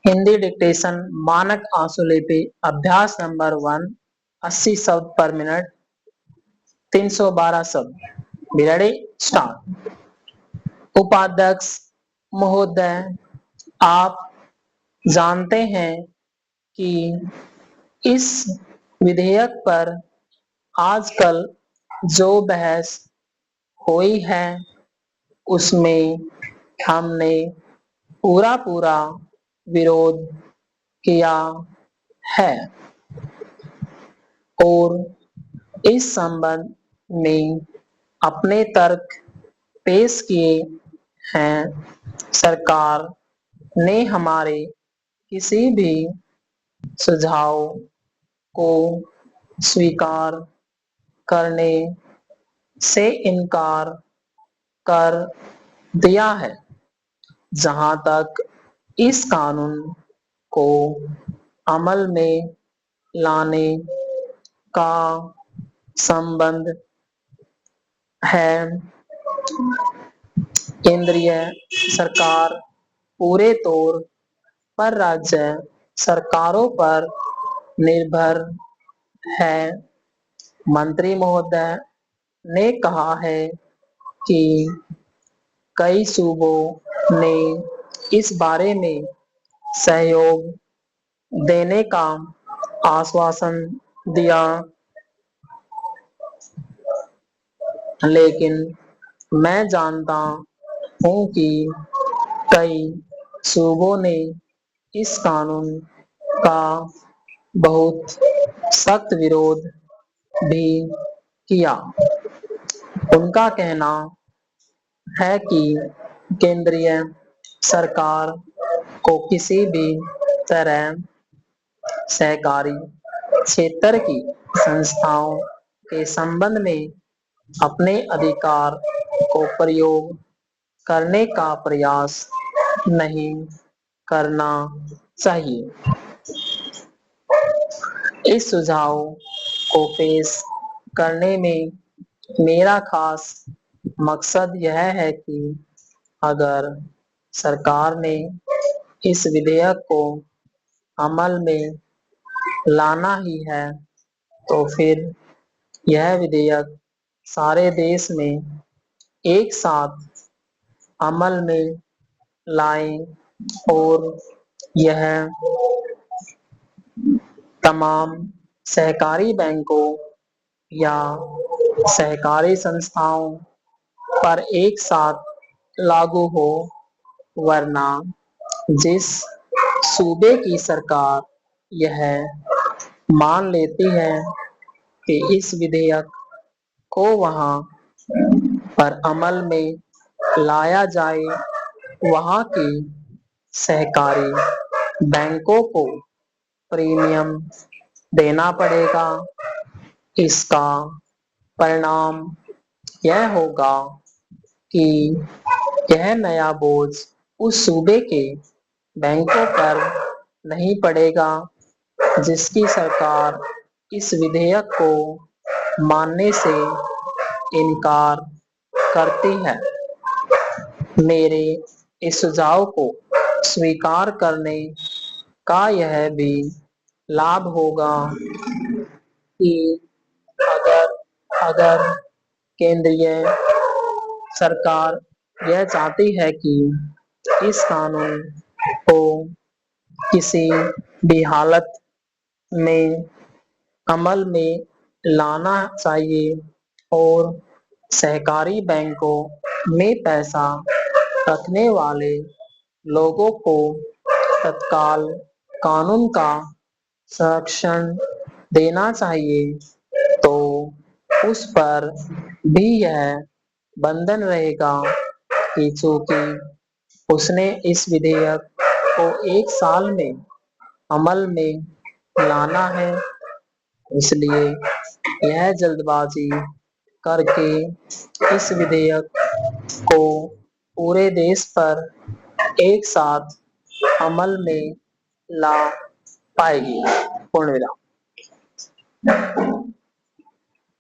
Hindi dictation मानक आंसुलिपि अभ्यास number 1। 80 शब्द पर मिनट, 312 शब्द। Ready, start. उपाध्यक्ष महोदय, आप जानते हैं कि इस विधेयक पर आजकल जो बहस हुई है उसमें हमने पूरा विरोध किया है और इस संबंध में अपने तर्क पेश किए हैं। सरकार ने हमारे किसी भी सुझाव को स्वीकार करने से इनकार कर दिया है। जहां तक इस कानून को अमल में लाने का संबंध है, केंद्रीय सरकार पूरे तौर पर राज्य सरकारों पर निर्भर है। मंत्री महोदय ने कहा है कि कई सूबों ने इस बारे में सहयोग देने का आश्वासन दिया, लेकिन मैं जानता हूं कि कई सूबों ने इस कानून का बहुत सख्त विरोध भी किया। उनका कहना है कि केंद्रीय सरकार को किसी भी तरह सहकारी क्षेत्र की संस्थाओं के संबंध में अपने अधिकार को प्रयोग करने का प्रयास नहीं करना चाहिए। इस सुझाव को पेश करने में मेरा खास मकसद यह है कि अगर सरकार ने इस विधेयक को अमल में लाना ही है तो फिर यह विधेयक सारे देश में एक साथ अमल में लाएं और यह तमाम सहकारी बैंकों या सहकारी संस्थाओं पर एक साथ लागू हो, वरना जिस सूबे की सरकार यह मान लेती है कि इस विधेयक को वहां पर अमल में लाया जाए, वहां की सहकारी बैंकों को प्रीमियम देना पड़ेगा। इसका परिणाम यह होगा कि यह नया बोझ उस सूबे के बैंकों पर नहीं पड़ेगा जिसकी सरकार इस विधेयक को मानने से इनकार करती है। मेरे इस सुझाव को स्वीकार करने का यह भी लाभ होगा कि अगर अगर केंद्रीय सरकार यह चाहती है कि इस कानून को किसी भी हालत में अमल में लाना चाहिए और सहकारी बैंकों में पैसा रखने वाले लोगों को तत्काल कानून का संरक्षण देना चाहिए, तो उस पर भी यह बंधन रहेगा कि चूंकि उसने इस विधेयक को 1 साल में अमल में लाना है, इसलिए यह जल्दबाजी करके इस विधेयक को पूरे देश पर एक साथ अमल में ला पाएगी। पूर्ण विराम।